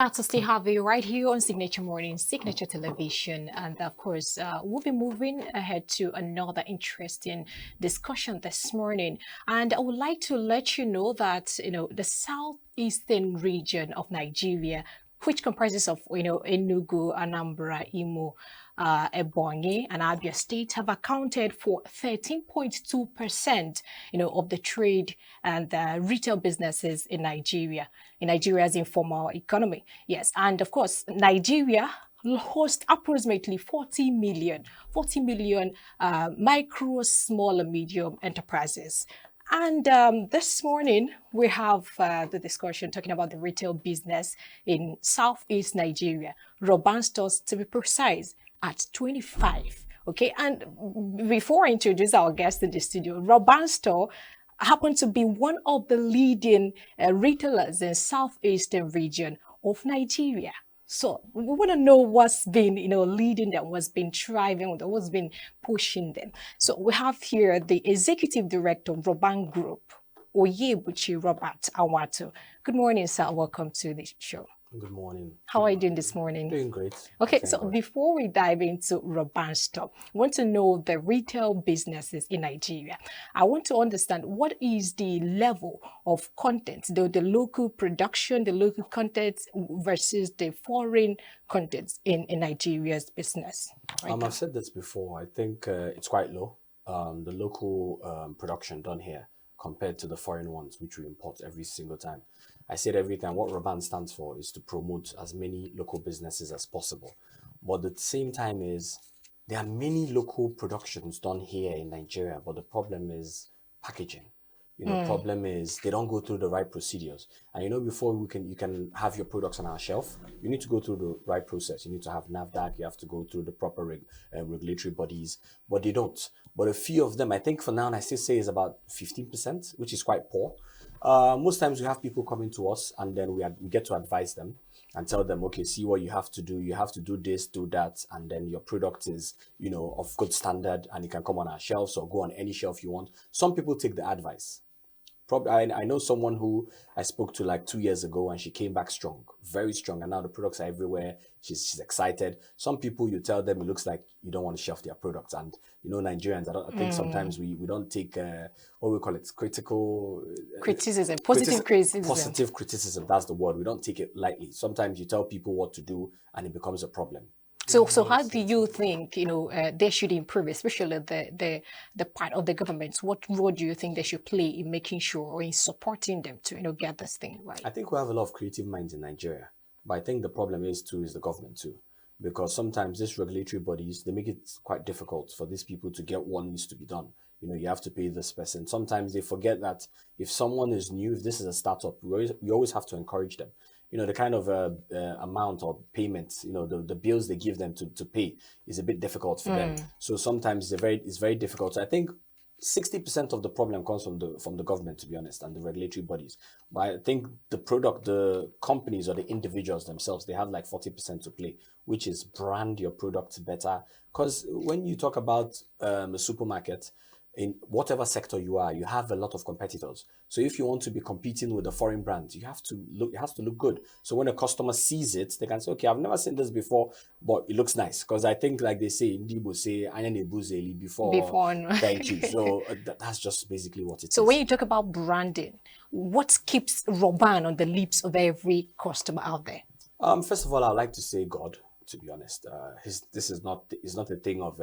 Glad to still have you right here on Signature Morning, Signature Television. And of course, we'll be moving ahead to another interesting discussion this morning. And I would like to let you know that, the southeastern region of Nigeria, which comprises of, Enugu, Anambra, Imo, Ebonyi, and Abia State have accounted for 13.2%, of the trade and retail businesses in Nigeria, in Nigeria's informal economy. Yes, and of course, Nigeria hosts approximately 40 million micro, small, and medium enterprises. And this morning, we have the discussion talking about the retail business in Southeast Nigeria, Roban stores to be precise, at 25. Okay, and before I introduce our guest in the studio, Roban store happened to be one of the leading retailers in southeastern region of Nigeria. So we want to know what's been, leading them, what's been driving them, what's been pushing them. So we have here the executive director of Roban Group, Onyebuchi Robert Anwatu. Good morning, sir. Welcome to the show. Good morning. How are you doing this morning? Doing great. Okay, so before we dive into Roban store, I want to know the retail businesses in Nigeria. I want to understand what is the level of content, the local production, the local content versus the foreign content in Nigeria's business. I've said this before. I think it's quite low. The local production done here compared to the foreign ones, which we import every single time. I said every time what Roban stands for is to promote as many local businesses as possible. But at the same time there are many local productions done here in Nigeria, but the problem is packaging. Problem is they don't go through the right procedures. And before you can have your products on our shelf, you need to go through the right process. You need to have NAFDAC, you have to go through the proper regulatory bodies, but they don't. But a few of them, I think for now, I still say is about 15%, which is quite poor. Most times we have people coming to us and then we get to advise them and tell them, okay, see what you have to do. You have to do this, do that, and then your product is, of good standard and it can come on our shelves or go on any shelf you want. Some people take the advice. I know someone who I spoke to like 2 years ago and she came back strong, very strong. And now the products are everywhere. She's excited. Some people, you tell them, it looks like you don't want to shelf their products. And, Nigerians, I think sometimes we don't take, what we call it, critical... criticism, positive criticism. Positive criticism, that's the word. We don't take it lightly. Sometimes you tell people what to do and it becomes a problem. So how do you think, they should improve, especially the part of the government? What role do you think they should play in making sure or in supporting them to, get this thing right? I think we have a lot of creative minds in Nigeria, but I think the problem is the government too. Because sometimes these regulatory bodies, they make it quite difficult for these people to get what needs to be done. You have to pay this person. Sometimes they forget that if someone is new, if this is a startup, we always have to encourage them. The kind of amount or payments, the bills they give them to pay is a bit difficult for them. So sometimes it's very difficult. So I think 60% of the problem comes from the government, to be honest, and the regulatory bodies. But I think the companies or the individuals themselves, they have like 40% to play, which is brand your product better. Because when you talk about a supermarket, in whatever sector you are, you have a lot of competitors. So if you want to be competing with the foreign brands, it has to look good. So when a customer sees it, they can say, okay, I've never seen this before, but it looks nice. Because I think, like they say, Ndibo say, before. Thank you. So that's just basically what it is. So when you talk about branding, what keeps Roban on the lips of every customer out there? First of all, I'd like to say God, to be honest. This is not a thing of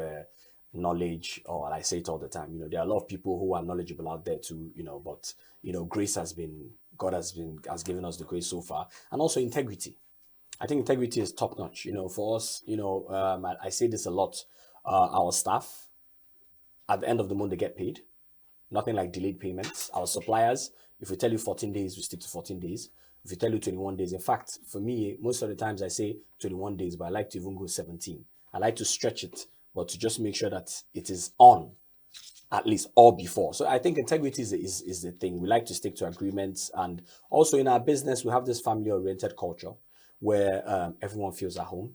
knowledge, or I say it all the time, there are a lot of people who are knowledgeable out there too, but grace God has given us the grace so far, and also integrity. I think integrity is top notch. For us, I say this a lot. Our staff, at the end of the month, they get paid. Nothing like delayed payments. Our suppliers, if we tell you 14 days, we stick to 14 days. If we tell you 21 days, in fact, for me, most of the times I say 21 days, but I like to even go 17. I like to stretch it, but to just make sure that it is on, at least, or before. So I think integrity is the thing. We like to stick to agreements. And also in our business, we have this family-oriented culture where everyone feels at home.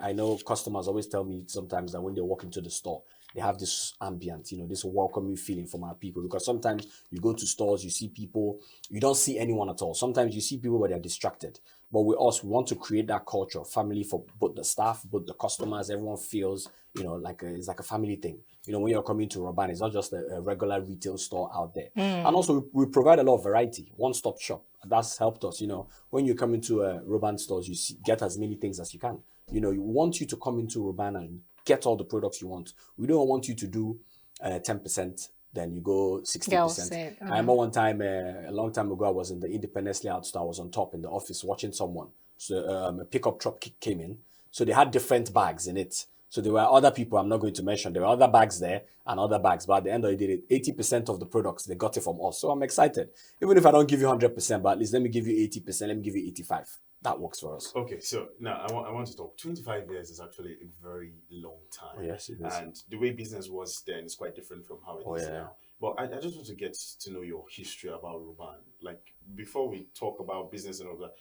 I know customers always tell me sometimes that when they walk into the store, they have this ambient, this welcoming feeling from our people. Because sometimes you go to stores, you see people, you don't see anyone at all. Sometimes you see people, but they're distracted. But with us, we want to create that culture of family for both the staff, both the customers. Everyone feels, it's like a family thing. When you're coming to Roban, it's not just a regular retail store out there. And also, we provide a lot of variety, one-stop shop. That's helped us. When you come into Roban stores, you get as many things as you can. We want you to come into Roban and get all the products you want. We don't want you to do 10%. Then you go 60%. I remember one time, a long time ago, I was in the independent layout store. I was on top in the office watching someone. So a pickup truck came in. So they had different bags in it. So there were other people I'm not going to mention. There were other bags there and other bags. But at the end of the day, 80% of the products, they got it from us. So I'm excited. Even if I don't give you 100%, but at least let me give you 80%. Let me give you 85%. That works for us. Okay, so now I want to talk. 25 years is actually a very long time. Oh, yes, it is. And the way business was then is quite different from how it is now. But I just want to get to know your history about Roban. Like, before we talk about business and all that,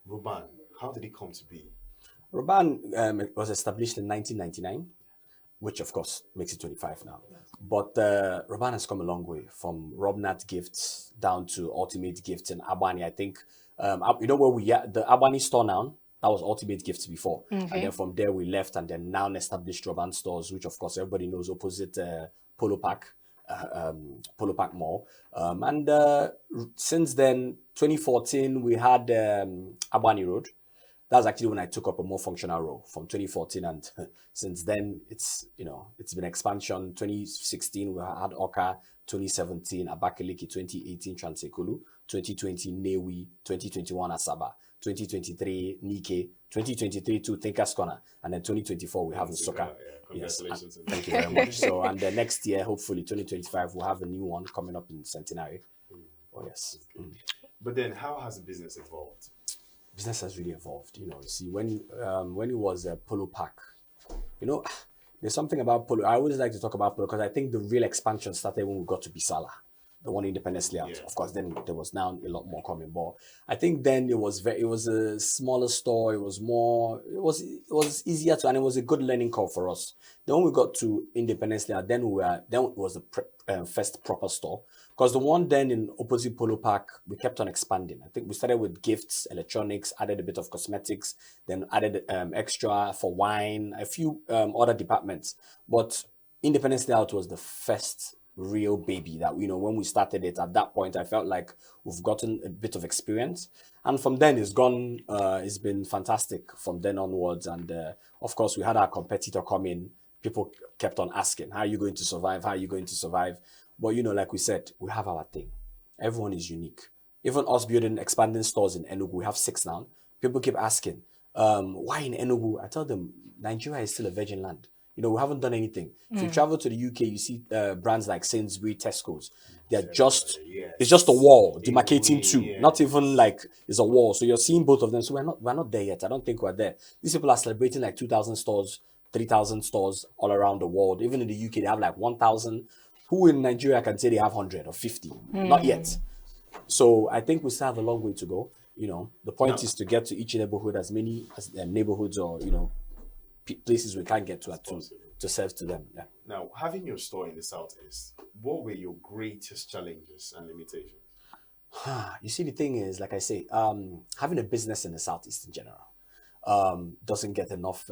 Roban, how did it come to be? Roban was established in 1999, which of course makes it 25 now. But Roban has come a long way, from Robnat Gifts down to Ultimate Gifts in Abani. I think, where we are, the Abani store now, that was Ultimate Gifts before. And then from there we left and then now established Roban stores, which of course everybody knows opposite Polo Park Mall. Since then, 2014, we had Abani Road. That's actually when I took up a more functional role from 2014, and since then it's been expansion. 2016 we had Oka, 2017 Abakaliki, 2018 Transekulu, 2020 Newi, 2021 Asaba, 2023 Nike, 2023 to Thinkers Corner, and then 2024 we have Nsoka. Congratulations. Yes, thank you very much. So, and the next year, hopefully 2025, we'll have a new one coming up in Centenary. Oh yes. But then, how has the business evolved? Business has really evolved. You see, when it was a Polo Park, there's something about Polo. I always like to talk about Polo because I think the real expansion started when we got to Bisala, the one independently out. Of course, then there was now a lot more coming. But I think then it was a smaller store. It was easier to, and it was a good learning curve for us. Then when we got to independently out, then it was the first proper store. Because the one then in opposite Polo Park, we kept on expanding. I think we started with gifts, electronics, added a bit of cosmetics, then added extra for wine, a few other departments. But Independence Day Out was the first real baby that, when we started it, at that point, I felt like we've gotten a bit of experience. And from then, it's been fantastic from then onwards. And of course, we had our competitor come in. People kept on asking, how are you going to survive? How are you going to survive? But, like we said, we have our thing. Everyone is unique. Even us expanding stores in Enugu, we have 6 now. People keep asking, why in Enugu? I tell them, Nigeria is still a virgin land. We haven't done anything. If you travel to the UK, you see brands like Sainsbury's, Tesco's. They're it's just a wall demarcating two. Not even like it's a wall. So you're seeing both of them. So we're not there yet. I don't think we're there. These people are celebrating like 2,000 stores, 3,000 stores all around the world. Even in the UK, they have like 1,000. Who in Nigeria can say they have 100 or 50? Not yet. So I think we still have a long way to go. The point is to get to each neighborhood, as many neighborhoods or places we can get to serve to them. Yeah. Now, having your store in the Southeast, what were your greatest challenges and limitations? You see, the thing is, like I say, having a business in the Southeast in general doesn't get enough.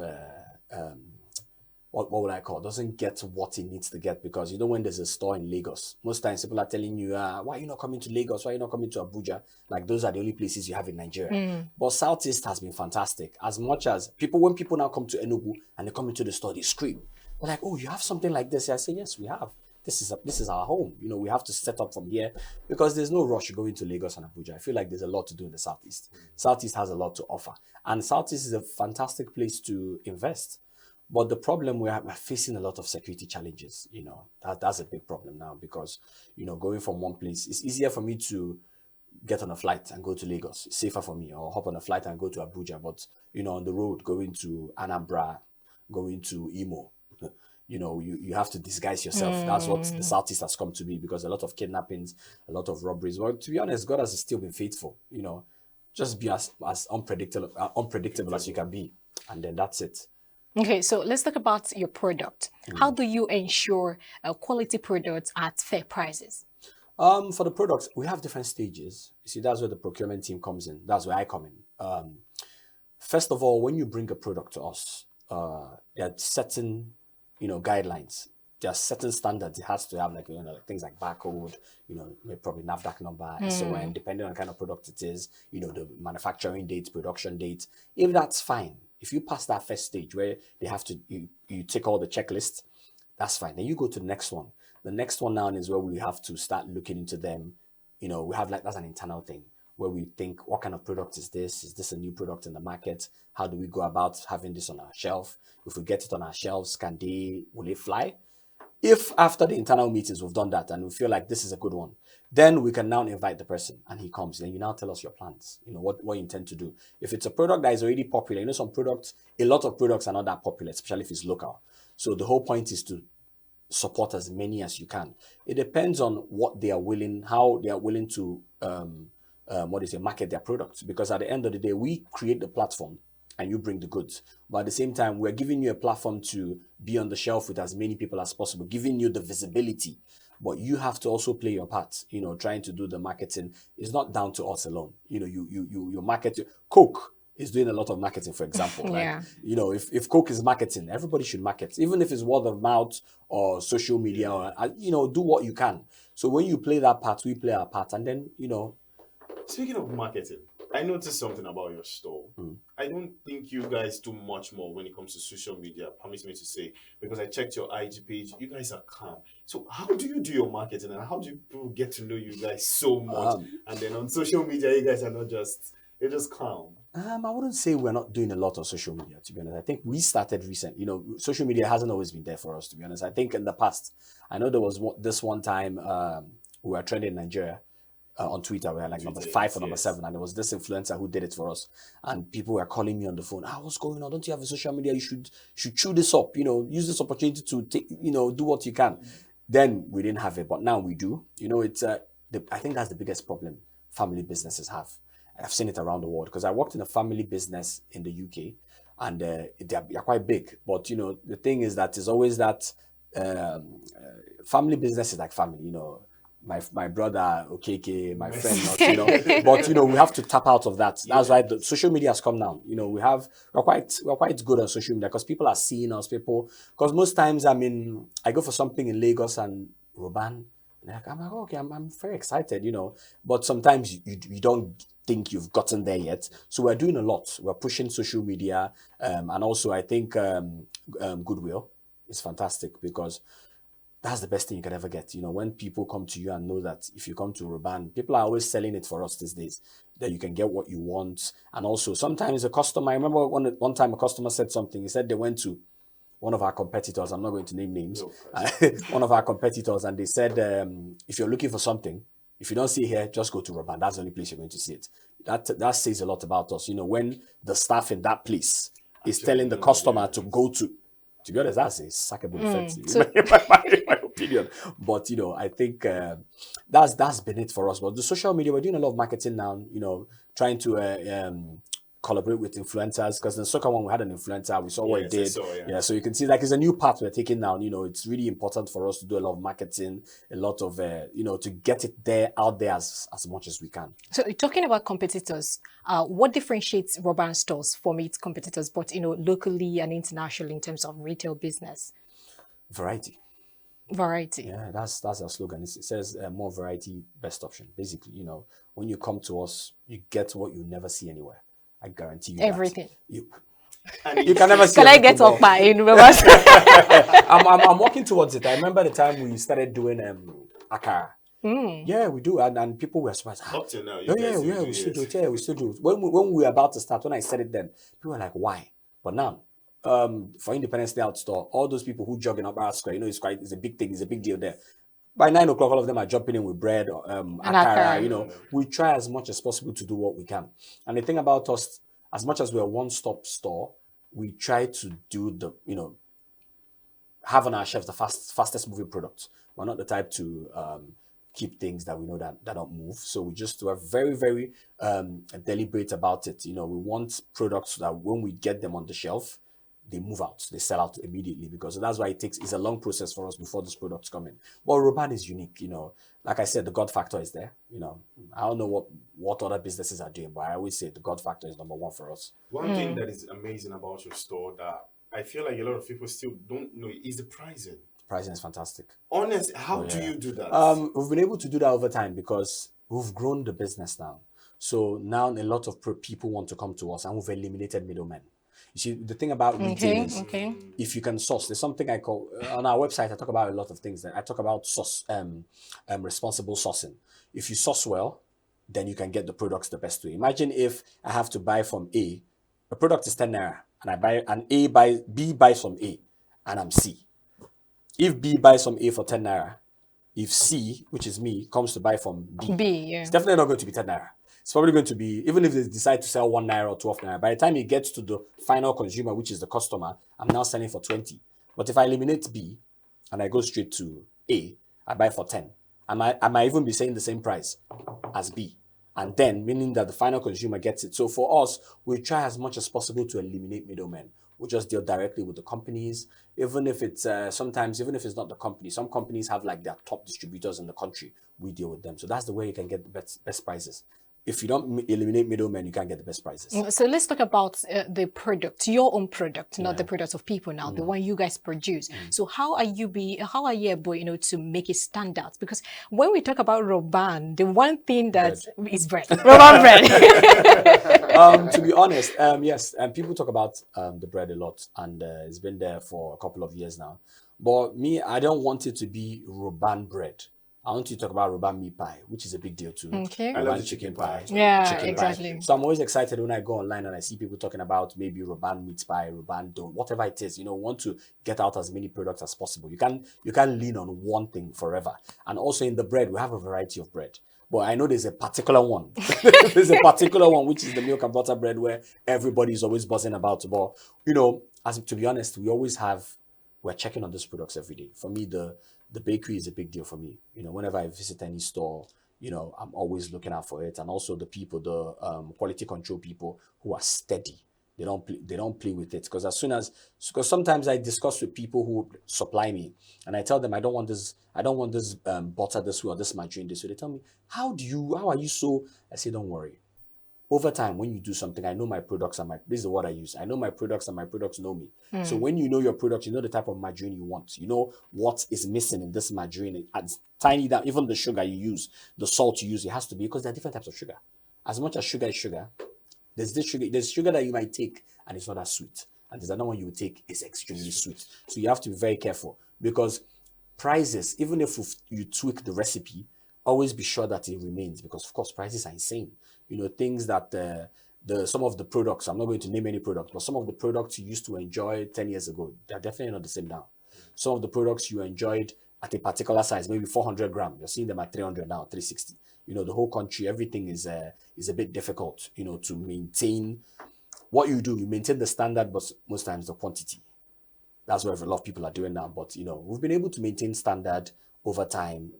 What would I call? Doesn't get what it needs to get, because when there's a store in Lagos, most times people are telling you, why are you not coming to Lagos? Why are you not coming to Abuja? Like, those are the only places you have in Nigeria. But Southeast has been fantastic. As much as when people now come to Enugu and they come into the store, they scream. They're like, oh, you have something like this? I say, yes, we have. This is our home. We have to set up from here, because there's no rush going to Lagos and Abuja. I feel like there's a lot to do in the Southeast. Southeast has a lot to offer. And Southeast is a fantastic place to invest. But the problem, we're facing a lot of security challenges. That's a big problem now, because, going from one place, it's easier for me to get on a flight and go to Lagos. It's safer for me, or hop on a flight and go to Abuja. But, on the road, going to Anambra, going to Imo, you have to disguise yourself. That's what the Southeast has come to be, because a lot of kidnappings, a lot of robberies. Well, to be honest, God has still been faithful. Just be as unpredictable as you can be. And then that's it. Okay, so let's talk about your product. How do you ensure quality products at fair prices? For the products, we have different stages. You see, that's where the procurement team comes in. That's where I come in. First of all, when you bring a product to us, there are certain, guidelines. There are certain standards it has to have, like, like things like barcode, probably NAFDAC number, SON, depending on the kind of product it is, the manufacturing date, production date. If that's fine, if you pass that first stage where they have to, you take all the checklists, that's fine. Then you go to the next one. The next one now is where we have to start looking into them. We have that's an internal thing where we think, what kind of product is this? Is this a new product in the market? How do we go about having this on our shelf? If we get it on our shelves, will it fly? If after the internal meetings we've done that and we feel like this is a good one, then we can now invite the person and he comes. Then you now tell us your plans, what you intend to do. If it's a product that is already popular, some products, a lot of products are not that popular, especially if it's local. So the whole point is to support as many as you can. It depends on what they are willing, how they are willing to market their products. Because at the end of the day, we create the platform and you bring the goods. But at the same time, we're giving you a platform to be on the shelf with as many people as possible, giving you the visibility. But you have to also play your part, trying to do the marketing. It's not down to us alone. You market. Coke is doing a lot of marketing, for example. Yeah. If Coke is marketing, everybody should market, even if it's word of mouth or social media, or, do what you can. So when you play that part, we play our part. And then, Speaking of marketing, I noticed something about your store. I don't think you guys do much more when it comes to social media, permit me to say, because I checked your IG page. You guys are calm. So how do you do your marketing and how do people get to know you guys so much? And then on social media, you guys are you're just calm. I wouldn't say we're not doing a lot on social media, to be honest. I think we started recent. Social media hasn't always been there for us, to be honest. I think in the past, I know there was this one time we were trending in Nigeria. On Twitter, we were like number 5 or number 7, and there was this influencer who did it for us, and people were calling me on the phone. What's going on? Don't you have a social media? You should chew this up. Use this opportunity to take, do what you can. Then we didn't have it, but now we do. It's I think that's the biggest problem family businesses have. I've seen it around the world because I worked in a family business in the UK, and they're quite big. But the thing is that it's always that family business is like family. My brother, okay, my friend, not, but we have to tap out of that. That's why the social media has come now. We're quite good on social media because people are seeing us. Because most times, I go for something in Lagos and Roban, and I'm like, okay, I'm very excited, But sometimes you don't think you've gotten there yet. So we're doing a lot. We're pushing social media, and also I think goodwill is fantastic because that's the best thing you can ever get. When people come to you and know that if you come to Roban, people are always selling it for us these days, that you can get what you want. And also sometimes a customer, I remember one time a customer said something. He said they went to one of our competitors. I'm not going to name names. One of our competitors, and they said, if you're looking for something, if you don't see it here, just go to Roban. That's the only place you're going to see it. That says a lot about us. When the staff in that place is telling the customer to go to be honest, that's a sackable offense, in my opinion. But I think that's been it for us. But the social media, we're doing a lot of marketing now. Trying to collaborate with influencers, because in the soccer one we had an influencer, we saw what he did. So you can see like it's a new path we're taking now. It's really important for us to do a lot of marketing, a lot of to get it out there as much as we can. So talking about competitors, what differentiates Roban stores from its competitors, but locally and internationally in terms of retail business? Variety. Yeah, that's our slogan. It says more variety, best option. Basically, when you come to us, you get what you never see anywhere. I guarantee you everything. You can never see. Can I get up my in? I'm working towards it. I remember the time we started doing akara. Yeah, we do, and people were surprised. Up till now, we still do it. Yeah, we still do it. When we were about to start, when I said it, then people were like, "Why?" But now, for Independence Day Out store, all those people who jog in Upper Square, it's a big thing. It's a big deal there. By 9 o'clock, all of them are jumping in with bread, akara. We try as much as possible to do what we can. And the thing about us, as much as we're a one-stop store, we try to do have on our shelves the fastest moving products. We're not the type to keep things that we know that don't move. So we're very, very deliberate about it. We want products that when we get them on the shelf, they move out, they sell out immediately, because that's why it's a long process for us before those products come in. But Roban is unique, like I said, the God factor is there. I don't know what other businesses are doing, but I always say the God factor is number one for us. One thing that is amazing about your store that I feel like a lot of people still don't know is the pricing. Pricing is fantastic. Honestly, how do you do that? We've been able to do that over time because we've grown the business now. So now a lot of people want to come to us, and we've eliminated middlemen. You see, the thing about retail is, if you can source, there's something I call, on our website, I talk about a lot of things. I talk about responsible sourcing. If you source well, then you can get the products the best way. Imagine if I have to buy from A, a product is 10 naira, and B buys from A, and I'm C. If B buys from A for 10 naira, if C, which is me, comes to buy from B, it's definitely not going to be 10 naira. It's probably going to be, even if they decide to sell 1 naira or 12 naira, by the time it gets to the final consumer, which is the customer, I'm now selling for 20. But if I eliminate B and I go straight to A, I buy for 10. I might even be saying the same price as B. And then, meaning that the final consumer gets it. So for us, we try as much as possible to eliminate middlemen. We just deal directly with the companies, even if it's even if it's not the company. Some companies have like their top distributors in the country. We deal with them. So that's the way you can get the best prices. If you don't eliminate middlemen, you can't get the best prices. So let's talk about the product, your own product, not the products of people now, the one you guys produce. So how are you able, to make it stand out? Because when we talk about Roban, the one thing that is bread, Roban bread. To be honest, yes, people talk about the bread a lot, and it's been there for a couple of years now. But me, I don't want it to be Roban bread. I want you to talk about Roban meat pie, which is a big deal too. Okay. I love the chicken pie. Yeah, chicken exactly. pie. So I'm always excited when I go online and I see people talking about maybe Roban meat pie, Roban dough, whatever it is. Want to get out as many products as possible. You can lean on one thing forever. And also in the bread, we have a variety of bread. But I know there's a particular one. There's a particular one, which is the milk and butter bread, where everybody is always buzzing about. But to be honest, we're checking on these products every day. For me, the bakery is a big deal for me. Whenever I visit any store, I'm always looking out for it. And also the people, the quality control people who are steady. They don't play with it. Because sometimes I discuss with people who supply me, and I tell them I don't want this butter this way or this margarine this way. They tell me, how are you so? I say, don't worry. Over time, when you do something, I know my products this is what I use. I know my products and my products know me. So when you know your product, you know the type of margarine you want. You know what is missing in this margarine. It's tiny down, even the sugar you use, the salt you use, it has to be, because there are different types of sugar. As much as sugar is sugar, there's sugar that you might take and it's not as sweet. And there's another one you will take, is extremely sweet. So you have to be very careful, because prices, even if you tweak the recipe, always be sure that it remains, because of course prices are insane. Things that some of the products, I'm not going to name any products, but some of the products you used to enjoy 10 years ago, they're definitely not the same now. Some of the products you enjoyed at a particular size, maybe 400 grams, you're seeing them at 300 now, 360. The whole country, everything is a bit difficult, to maintain. What you do, you maintain the standard, but most times the quantity. That's what a lot of people are doing now. But, we've been able to maintain standard over time,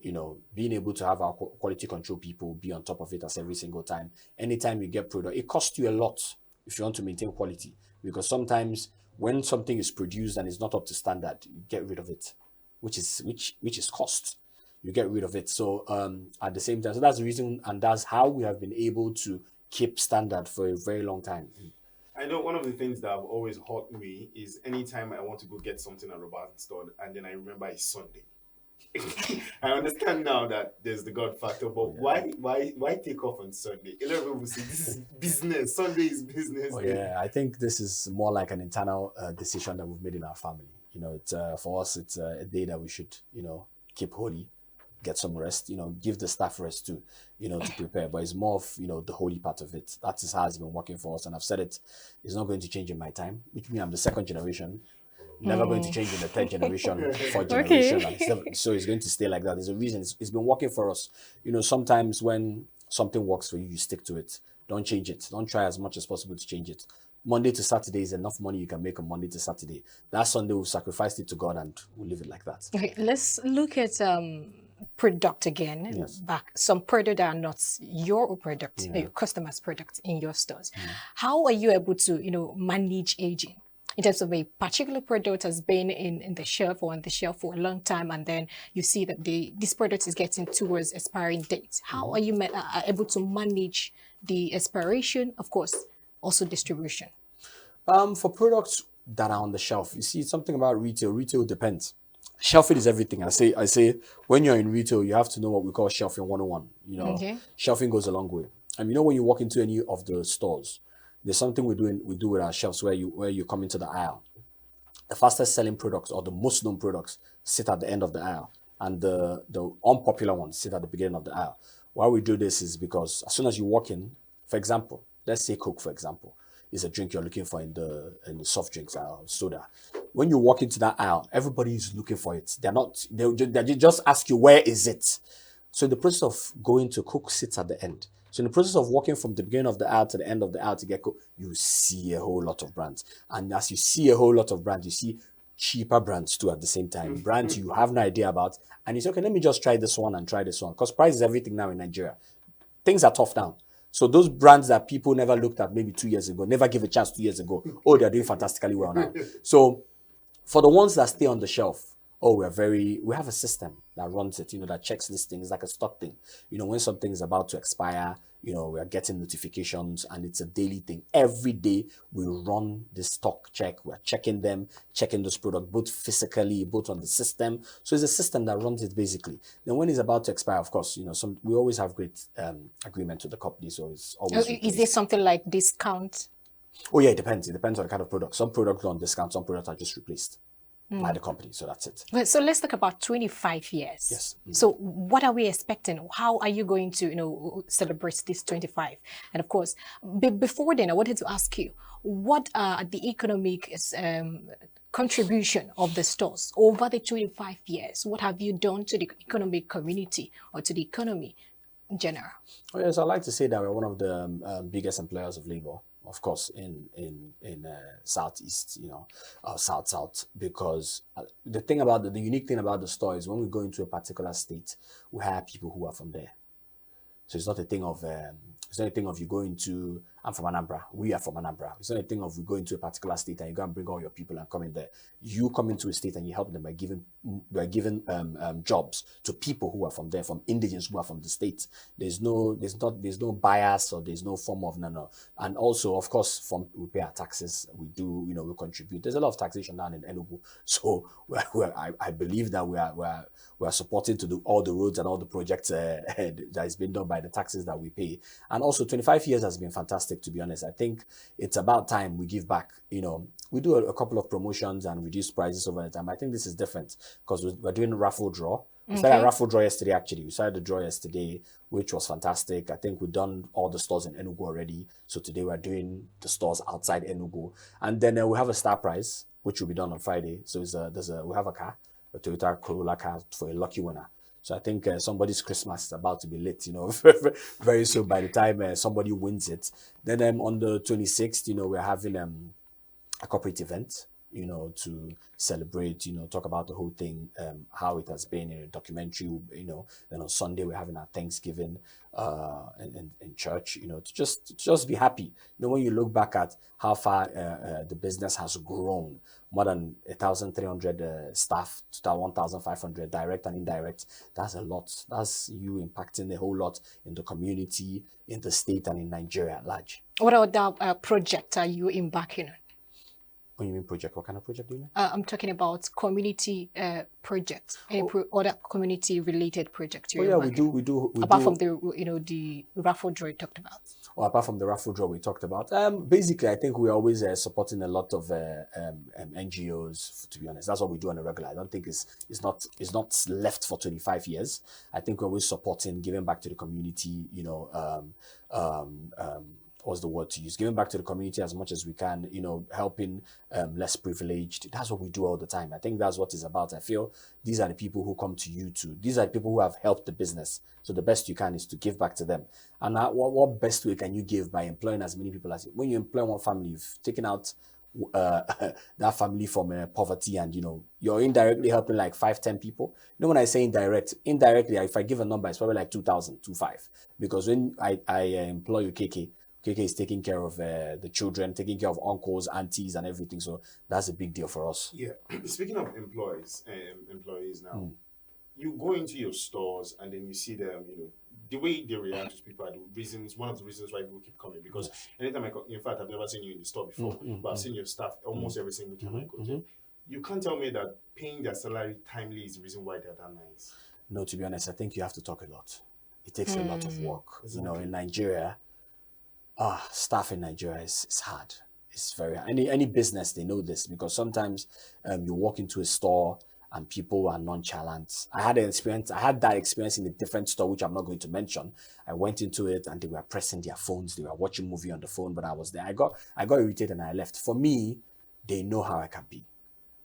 being able to have our quality control people be on top of it as every single time. Anytime you get product, it costs you a lot if you want to maintain quality, because sometimes when something is produced and is not up to standard, you get rid of it, which is cost. You get rid of it. So at the same time, so that's the reason, and that's how we have been able to keep standard for a very long time. I know one of the things that have always hurt me is anytime I want to go get something at Roban store, and then I remember it's Sunday. I understand now that there's the God factor, but why take off on Sunday? A lot of people say this is business. Sunday is business. Oh, yeah, I think this is more like an internal decision that we've made in our family. It's for us, it's a day that we should, keep holy, get some rest, give the staff rest too, to prepare. But it's more of, the holy part of it. That is how it's been working for us. And I've said it's not going to change in my time, which means I'm the second generation. Never going to change in the third generation, fourth generation. Okay. So it's going to stay like that. There's a reason. It's been working for us. Sometimes when something works for you, you stick to it. Don't change it. Don't try as much as possible to change it. Monday to Saturday is enough money you can make on Monday to Saturday. That Sunday, we've sacrificed it to God and we'll leave it like that. Okay, let's look at product again. Yes. Back. Some product that are not your product, your customers' product in your stores. How are you able to, manage aging? in terms of a particular product has been in the shelf or on the shelf for a long time, and then you see that this product is getting towards expiring dates. How are you able to manage the expiration, of course, also distribution? For products that are on the shelf, you see something about retail. Retail depends. Shelving is everything. I say when you're in retail, you have to know what we call shelving 101. You know, Okay. shelving goes a long way. And you know, when you walk into any of the stores, there's something we do with our shelves where you come into the aisle. The fastest selling products or the most known products sit at the end of the aisle, and the unpopular ones sit at the beginning of the aisle. Why we do this is because as soon as you walk in, for example, let's say Coke, for example, is a drink you're looking for in the soft drinks soda. When you walk into that aisle, everybody is looking for it. They just ask you, where is it? So the process of going to Coke sits at the end. So in the process of walking from the beginning of the aisle to the end of the aisle to get Coke, you see a whole lot of brands. And as you see a whole lot of brands, you see cheaper brands too at the same time. Brands you have no idea about. And you say, okay, let me just try this one and try this one. Because price is everything now in Nigeria. Things are tough now. So those brands that people never looked at maybe 2 years ago, never give a chance 2 years ago, oh, they're doing fantastically well now. So for the ones that stay on the shelf, oh, we have a system that runs it, that checks these things like a stock thing. When something is about to expire, we are getting notifications, and it's a daily thing. Every day we run the stock check. We're checking this product, both physically, both on the system. So it's a system that runs it basically. Then when it's about to expire, of course, we always have great agreement with the company. So it's always. Is there something like discount? Oh yeah, it depends. It depends on the kind of product. Some products are on discount, some products are just replaced by the company. So that's it. Well, so let's talk about 25 years. Yes. So what are we expecting? How are you going to, celebrate this 25? And of course, before then, I wanted to ask you, what are the economic contribution of the stores over the 25 years? What have you done to the economic community or to the economy in general? Oh, yes, I like to say that we're one of the biggest employers of labor, of course, in Southeast, South, because the unique thing about the store is when we go into a particular state, we hire people who are from there. So it's not a thing of you going to, I'm from Anambra, we are from Anambra. It's not a thing of you go into a particular state and you go and bring all your people and come in there. You come into a state and you help them by giving jobs to people who are from there, from indigenous who are from the state. There's no bias, or there's no form of no. And also, of course, we pay our taxes. We do, we contribute. There's a lot of taxation down in Enugu. So I believe that we are supporting to do all the roads and all the projects that is being done by the taxes that we pay. And also 25 years has been fantastic, to be honest. I think it's about time we give back. We do a couple of promotions and reduce prices over the time. I think this is different because we're doing a raffle draw. We started a raffle draw yesterday, actually. We started the draw yesterday, which was fantastic. I think we've done all the stores in Enugu already. So today we're doing the stores outside Enugu. And then we have a star prize, which will be done on Friday. So we have a car, a Toyota Corolla car for a lucky winner. So I think somebody's Christmas is about to be lit, very soon by the time somebody wins it. Then on the 26th, we're having a corporate event, to celebrate, talk about the whole thing, how it has been in a documentary, then on Sunday we're having our Thanksgiving in church, to just be happy. When you look back at how far the business has grown, more than 1,300 staff to 1,500 direct and indirect, that's a lot. That's you impacting a whole lot in the community, in the state, and in Nigeria at large. What other project are you embarking on? When you mean project, what kind of project do you mean? I'm talking about community projects, other community-related projects. Oh yeah, we do. Apart from the the raffle draw you talked about. Or apart from the raffle draw we talked about, basically I think we're always supporting a lot of NGOs. To be honest, that's what we do on a regular. I don't think it's not left for 25 years. I think we're always supporting, giving back to the community. What's the word to use? Giving back to the community as much as we can, helping less privileged. That's what we do all the time. I think that's what it's about. I feel these are the people who come to you too. These are the people who have helped the business. So the best you can is to give back to them. And what best way can you give by employing as many people as you? When you employ one family, you've taken out that family from poverty, and you're indirectly helping like 5-10 people. When I say indirectly, if I give a number, it's probably like 2,000, 2,500. Because when I employ UKK, KK is taking care of the children, taking care of uncles, aunties, and everything. So that's a big deal for us. Yeah. Speaking of employees now, you go into your stores and then you see them, the way they react to people are one of the reasons why people keep coming. Because anytime in fact, I've never seen you in the store before, but I've seen your staff almost every single time I go there. You can't tell me that paying their salary timely is the reason why they're that nice. No, to be honest, I think you have to talk a lot. It takes a lot of work. In Nigeria, staff in Nigeria is hard. It's very hard. Any business, they know this, because sometimes you walk into a store and people are nonchalant. I had that experience in a different store, which I'm not going to mention. I went into it and they were pressing their phones. They were watching a movie on the phone, but I was there. I got irritated and I left. For me, they know how I can be.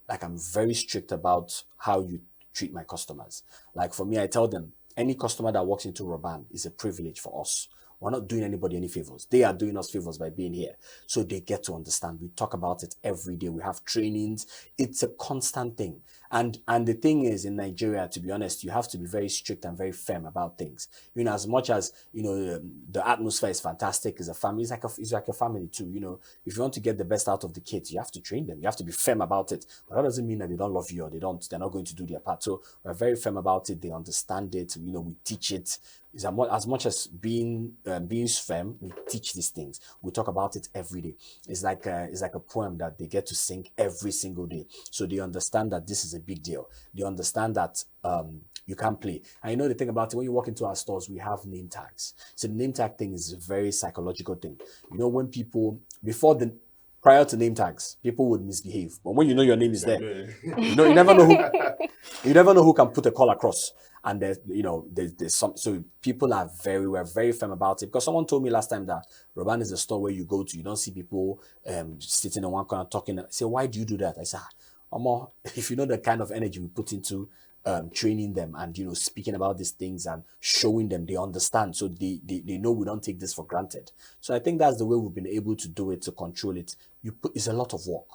Like, I'm very strict about how you treat my customers. Like, for me, I tell them, any customer that walks into Roban is a privilege for us. We're not doing anybody any favors. They are doing us favors by being here. So they get to understand. We talk about it every day. We have trainings. It's a constant thing. And the thing is, in Nigeria, to be honest, you have to be very strict and very firm about things. As much as, the atmosphere is fantastic, it's a family, it's like a family too. If you want to get the best out of the kids, you have to train them. You have to be firm about it. But that doesn't mean that they don't love you or they're not going to do their part. So we're very firm about it. They understand it. We teach it. Is as much as being firm, we teach these things. We talk about it every day. It's like a poem that they get to sing every single day. So they understand that this is a big deal. They understand that you can't play. And the thing about it, when you walk into our stores, we have name tags. So the name tag thing is a very psychological thing. When people prior to name tags, people would misbehave. But when your name is there, you never know who can put a call across. And there's some, so people we're very firm about it. Because someone told me last time that Roban is a store where you go to, you don't see people sitting in one corner talking. I say, why do you do that? I say, if you know the kind of energy we put into training them and speaking about these things and showing them, they understand. So they know we don't take this for granted. So I think that's the way we've been able to do it, to control it. It's a lot of work.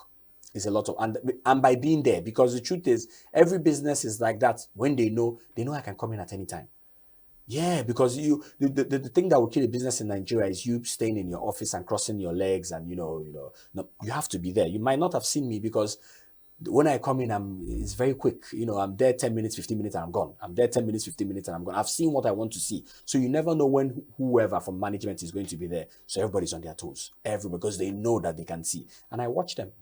It's a lot of, and by being there, because the truth is, every business is like that. When they know I can come in at any time. Yeah, because the thing that will kill a business in Nigeria is you staying in your office and crossing your legs, and you have to be there. You might not have seen me because when I come in, it's very quick. I'm there 10 minutes, 15 minutes, and I'm gone. I'm there 10 minutes, 15 minutes, and I'm gone. I've seen what I want to see. So you never know when whoever from management is going to be there. So everybody's on their toes. Everybody, because they know that they can see. And I watch them.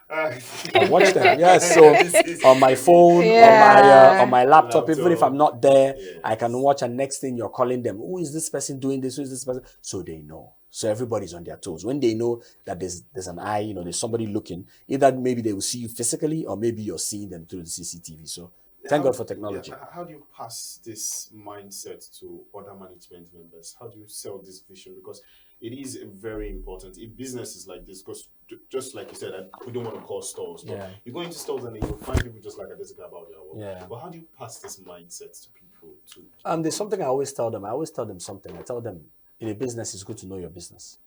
I watch them. Yes. So on my phone, on my laptop, even if I'm not there, I can watch. And next thing you're calling them, who is this person doing this? Who is this person? So they know. So everybody's on their toes. When they know that there's an eye, there's somebody looking, either maybe they will see you physically or maybe you're seeing them through the CCTV. So thank God for technology. How do you pass this mindset to other management members? How do you sell this vision? Because it is very important. If business is like this, because just like you said, we don't want to call stores, but you go into stores and you'll find people just like Adesika about their work. Yeah. But how do you pass this mindset to people? There's something I always tell them. I tell them, in a business, it's good to know your business.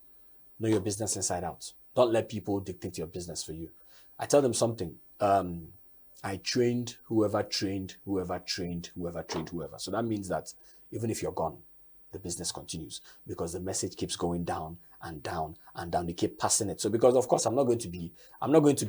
Know your business inside out. Don't let people dictate your business for you. I tell them something. I trained whoever trained whoever. So that means that even if you're gone, the business continues because the message keeps going down and down and down. They keep passing it. So because of course I'm not going to be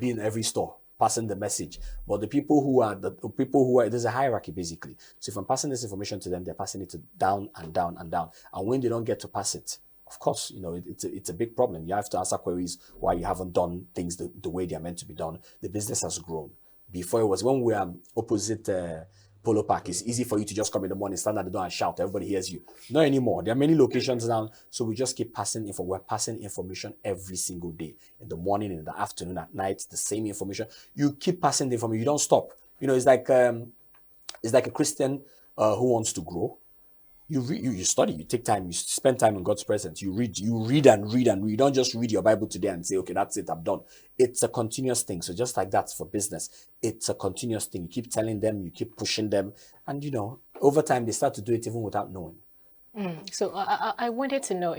in every store passing the message, but the people who are there's a hierarchy basically. So if I'm passing this information to them, they're passing it down and down and down. And when they don't get to pass it, of course, it's a big problem. You have to answer queries why you haven't done things the way they are meant to be done. The business has grown. Before it was when we are opposite Polo Park, it's easy for you to just come in the morning, stand at the door and shout. Everybody hears you. Not anymore. There are many locations now. So we just keep passing info. We're passing information every single day. In the morning, in the afternoon, at night, the same information. You keep passing the information. You don't stop. It's like a Christian who wants to grow. You study, you take time, you spend time in God's presence. You read and read and read. You don't just read your Bible today and say, okay, that's it, I'm done. It's a continuous thing. So just like that's for business, it's a continuous thing. You keep telling them, you keep pushing them. And over time, they start to do it even without knowing. So I wanted to know,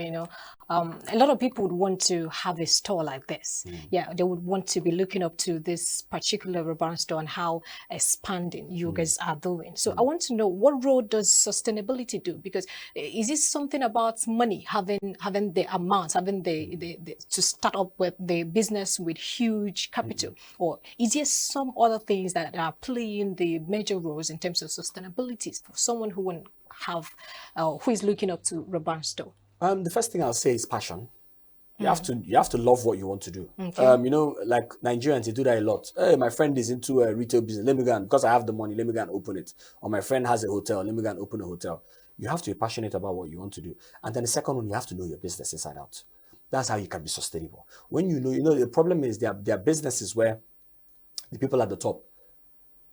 a lot of people would want to have a store like this. Yeah, they would want to be looking up to this particular Roban store and how expanding you guys are doing. So I want to know, what role does sustainability do? Because is it something about money, having the amount, having the to start up with the business with huge capital, or is there some other things that are playing the major roles in terms of sustainability for someone who won't have who is looking up to Roban store? The first thing I'll say is passion. You have to love what you want to do. Okay. Like Nigerians, they do that a lot. Hey, my friend is into a retail business. Let me go and, because I have the money, let me go and open it. Or my friend has a hotel, let me go and open a hotel. You have to be passionate about what you want to do. And then the second one, you have to know your business inside out. That's how you can be sustainable. When the problem is there are businesses where the people at the top,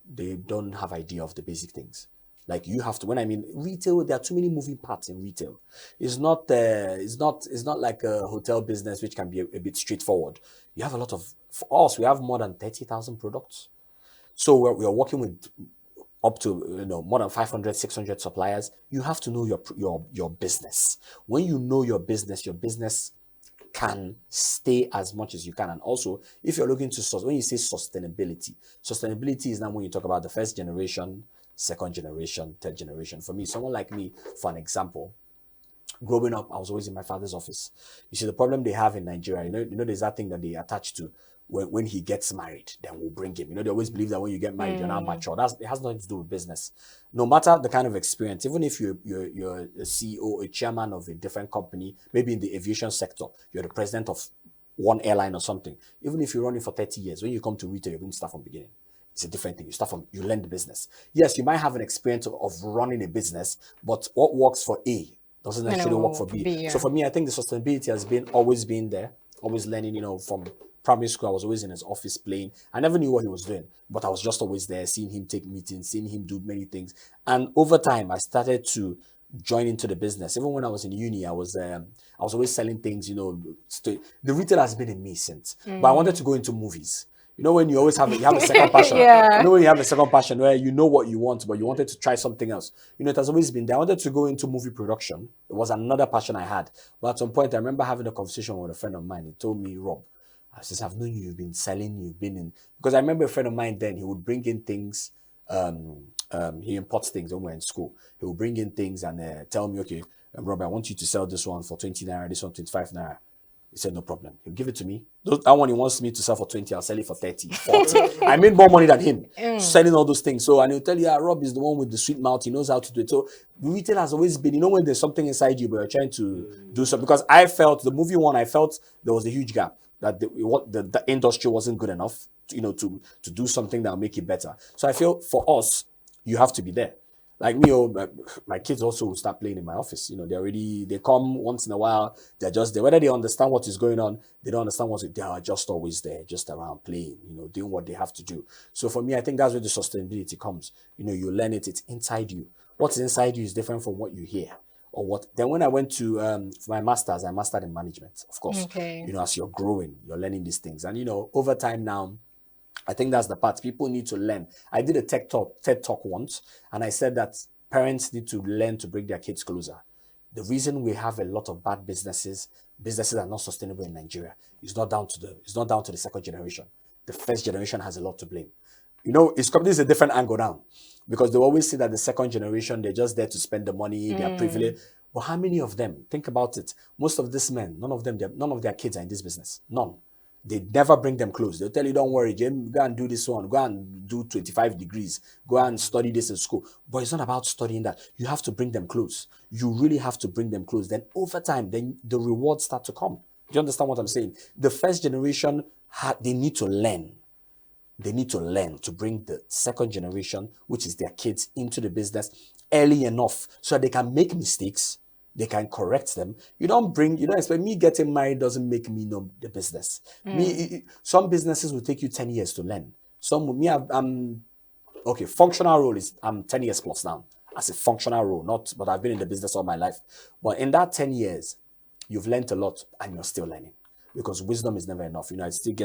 they don't have idea of the basic things. Like you have to. When I mean retail, there are too many moving parts in retail. It's not like a hotel business, which can be a bit straightforward. You have a lot of. For us, we have more than 30,000 products. So we are working with up to more than 500, 600 suppliers. You have to know your business. When you know your business can stay as much as you can. And also, if you're looking to, when you say sustainability is now when you talk about the first generation, second generation, third generation. For me, someone like me, for an example, growing up, I was always in my father's office. You see, the problem they have in Nigeria, there's that thing that they attach to when he gets married, then we'll bring him. They always believe that when you get married, you're not mature. It has nothing to do with business. No matter the kind of experience, even if you're a CEO, a chairman of a different company, maybe in the aviation sector, you're the president of one airline or something. Even if you're running for 30 years, when you come to retail, you're going to start from the beginning. It's a different thing. You learn the business. Yes, you might have an experience of running a business, but what works for A doesn't necessarily work for B. Yeah. So for me, I think the sustainability has always been there, always learning, from primary school. I was always in his office playing. I never knew what he was doing, but I was just always there, seeing him take meetings, seeing him do many things. And over time, I started to join into the business. Even when I was in uni, I was always selling things, the retail has been in me since. But I wanted to go into movies. When you always have a second passion. Yeah. When you have a second passion where you know what you want, but you wanted to try something else. It has always been there. I wanted to go into movie production. It was another passion I had. But at some point, I remember having a conversation with a friend of mine. He told me, Rob, since I've known you, you've been selling, you've been in. Because I remember a friend of mine then, he would bring in things. He imports things when we're in school. He will bring in things and tell me, okay, Rob, I want you to sell this one for 20 naira, this one 25 naira. He said, no problem. He'll give it to me. That one he wants me to sell for 20, I'll sell it for 30, 40. I made more money than him selling all those things. So, and he'll tell you, Rob is the one with the sweet mouth. He knows how to do it. So retail has always been, when there's something inside you, but you're trying to do something. Because I felt, the movie one, I felt there was a huge gap. That the industry wasn't good enough, to do something that'll make it better. So I feel for us, you have to be there. Like me, my kids also will start playing in my office. They come once in a while. They're just there. Whether they understand what is going on, they don't understand they are just always there, just around playing, doing what they have to do. So for me, I think that's where the sustainability comes. You learn it. It's inside you. What's inside you is different from what you hear. Or what? Then when I went to for my master's, I mastered in management, of course. Okay. As you're growing, you're learning these things. And, over time now, I think that's the part people need to learn. I did a TED talk once, and I said that parents need to learn to bring their kids closer. The reason we have a lot of bad businesses are not sustainable in Nigeria. It's not down to the second generation. The first generation has a lot to blame. This is a different angle now, because they always say that the second generation, they're just there to spend the money, they're privileged. But how many of them? Think about it. Most of these men, none of their kids are in this business. None. They never bring them close. They'll tell you, don't worry, Jim, go and do this one. Go and do 25 degrees. Go and study this in school. But it's not about studying that. You have to bring them close. You really have to bring them close. Then over time, then the rewards start to come. Do you understand what I'm saying? The first generation, they need to learn. They need to learn to bring the second generation, which is their kids, into the business early enough so that they can make mistakes. They can correct them. You don't expect me getting married doesn't make me know the business. Some businesses will take you 10 years to learn. Functional role is, I'm 10 years plus now as a functional role, but I've been in the business all my life. But in that 10 years, you've learned a lot and you're still learning. Because wisdom is never enough. They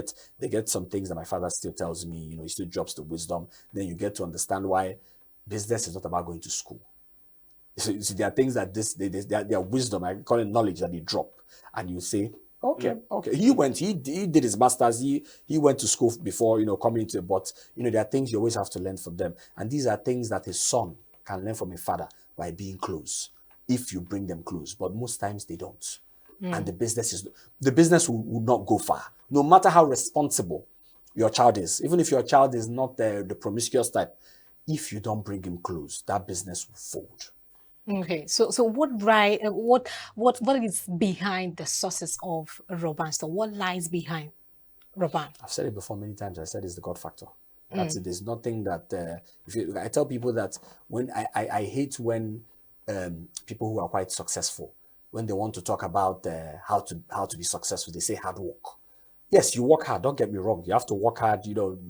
get some things that my father still tells me, he still drops the wisdom. Then you get to understand why business is not about going to school. So there are things that their wisdom, I call it knowledge, that they drop, and you say, okay, okay. He did his masters. He went to school before, coming into it. But there are things you always have to learn from them, and these are things that a son can learn from a father by being close, if you bring them close. But most times they don't, and the business will not go far, no matter how responsible your child is. Even if your child is not the promiscuous type, if you don't bring him close, that business will fold. Okay, so what is behind the sources of Roban? So what lies behind Roban? I've said it before many times. I said it's the God factor. That's it. There's nothing that I tell people that when I hate when people who are quite successful, when they want to talk about how to be successful, they say hard work. Yes, you work hard. Don't get me wrong. You have to work hard. You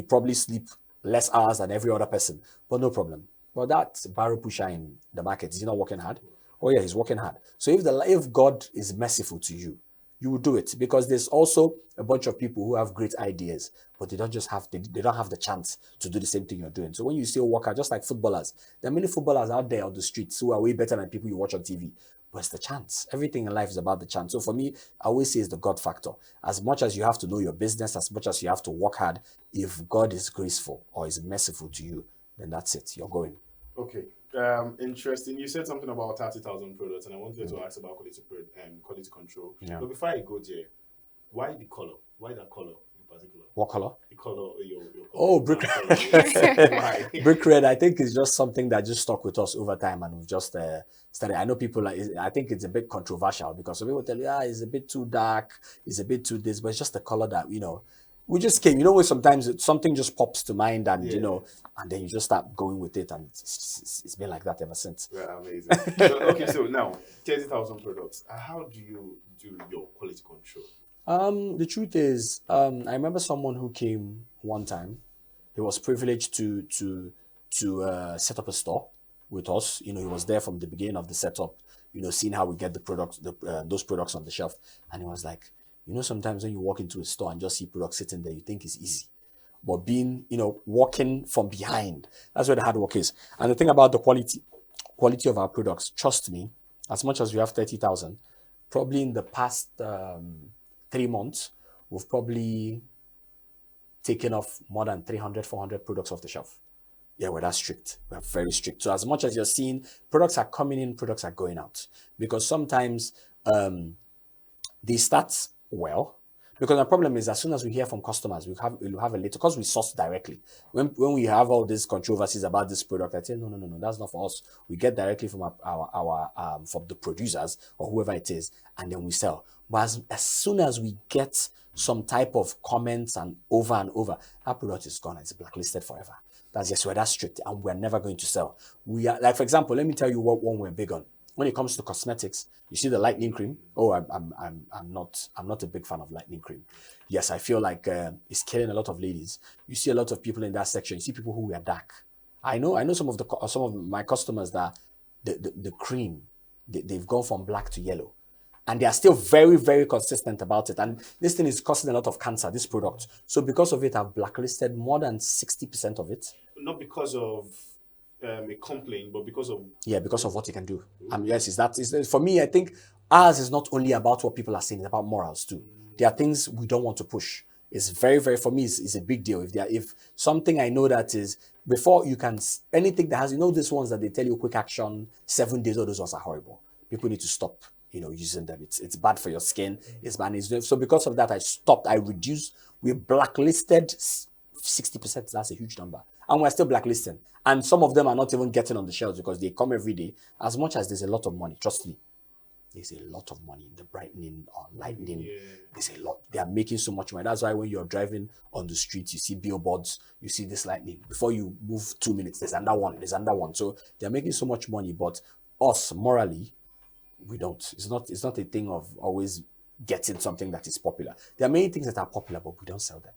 probably sleep less hours than every other person, but no problem. But that barrel pusher in the market, is he not working hard? Oh yeah, he's working hard. So if God is merciful to you, you will do it, because there's also a bunch of people who have great ideas, but they don't have the chance to do the same thing you're doing. So when you still work hard, just like footballers, there are many footballers out there on the streets who are way better than people you watch on TV. But it's the chance. Everything in life is about the chance. So for me, I always say it's the God factor. As much as you have to know your business, as much as you have to work hard, if God is graceful or is merciful to you, then that's it. You're going. Okay. Interesting. You said something about 30,000 products, and I wanted to ask about quality control. Yeah. But before I go there, why the color? Why that color in particular? What color? The color, your Oh, brick red. Why? Brick red, I think, is just something that just stuck with us over time, and we've just started. I know people I think it's a bit controversial, because some people tell you, it's a bit too dark, it's a bit too this, but it's just the color that, we just came. Where sometimes something just pops to mind, and and then you just start going with it, and it's been like that ever since. Yeah, amazing. Okay, so now 30,000 products. How do you do your quality control? The truth is, I remember someone who came one time. He was privileged to set up a store with us. He was there from the beginning of the setup. Seeing how we get the products, those products on the shelf, and he was like, sometimes when you walk into a store and just see products sitting there, you think it's easy. But being, working from behind, that's where the hard work is. And the thing about the quality of our products, trust me, as much as we have 30,000, probably in the past 3 months, we've probably taken off more than 300, 400 products off the shelf. Yeah, we're that strict. We're very strict. So as much as you're seeing, products are coming in, products are going out. Because sometimes they start well, because the problem is, as soon as we hear from customers, we'll have a little, because we source directly. When we have all these controversies about this product, I say no, that's not for us. We get directly from our from the producers or whoever it is, and then we sell. But as soon as we get some type of comments and over, our product is gone. It's blacklisted forever. That's just, we're that strict, and we're never going to sell. We are, like, for example, let me tell you what one we're big on. When it comes to cosmetics, you see the lightening cream. Oh, I'm not a big fan of lightening cream. Yes, I feel like it's killing a lot of ladies. You see a lot of people in that section. You see people who wear dark. I know some of my customers that the cream, they've gone from black to yellow, and they are still very, very consistent about it. And this thing is causing a lot of cancer, this product. So because of it, I've blacklisted more than 60% of it. Not because of a complaint, but because of what you can do. Yes, for me, I think ours is not only about what people are saying, it's about morals too. There are things we don't want to push. It's very, very, for me, it's a big deal. If something I know that is, before you can, anything that has, these ones that they tell you quick action, 7 days, all those ones are horrible. People need to stop, using them. It's bad for your skin. It's bad. So because of that, I stopped. I reduced. We blacklisted 60%. That's a huge number. And we're still blacklisting. And some of them are not even getting on the shelves because they come every day. As much as there's a lot of money, trust me, there's a lot of money in the brightening or lightening. Yeah. There's a lot. They are making so much money. That's why when you're driving on the street, you see billboards, you see this lightning. Before you move 2 minutes, there's another one. So they're making so much money. But us, morally, we don't. It's not a thing of always getting something that is popular. There are many things that are popular, but we don't sell them.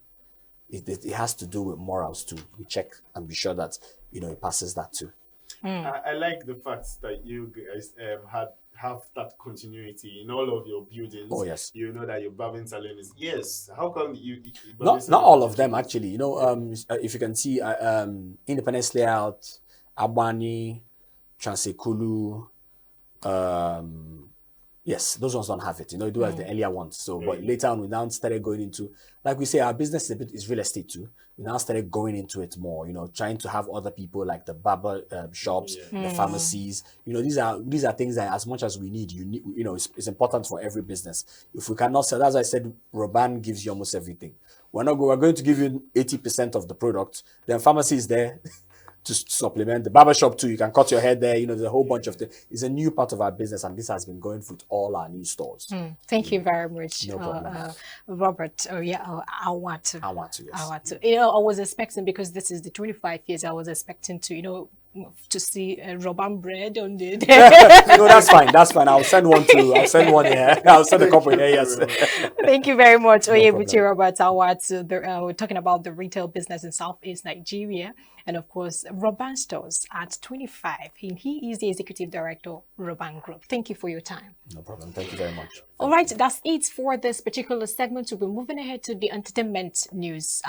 It has to do with morals too. We check and be sure that it passes that too. I like the fact that you guys have that continuity in all of your buildings. Oh yes. You know that your barbing salon is How come you? Not all of them actually. If you can see, Independence Layout, Abani, Transekulu, yes, those ones don't have it. You know, you do have the earlier ones. So, but later on, we now started going into, like we say, our business is real estate too. We now started going into it more. You know, trying to have other people like the barber shops, the pharmacies. You know, these are things that as much as we need, you know, it's important for every business. If we cannot sell, as I said, Roban gives you almost everything. We're going to give you 80% of the product. Then pharmacy is there. To supplement the barbershop too. You can cut your hair there. You know, there's a whole bunch of things. It's a new part of our business, and this has been going with all our new stores. Thank you very much, No problem. Robert. Oh yeah, Anwatu. Anwatu, yes. Anwatu. You know, I was expecting, because this is the 25 years, I was expecting to, you know, to see Roban bread on the. No, that's fine. That's fine. I'll send one too. I'll send one here. I'll send a couple here. Yes. Thank you very much, No Onyebuchi Robert Anwatu. We're talking about the retail business in Southeast Nigeria, and of course, Roban stores at 25. He is the executive director, Roban Group. Thank you for your time. No problem. Thank you very much. All right, that's it for this particular segment. We'll be moving ahead to the entertainment news.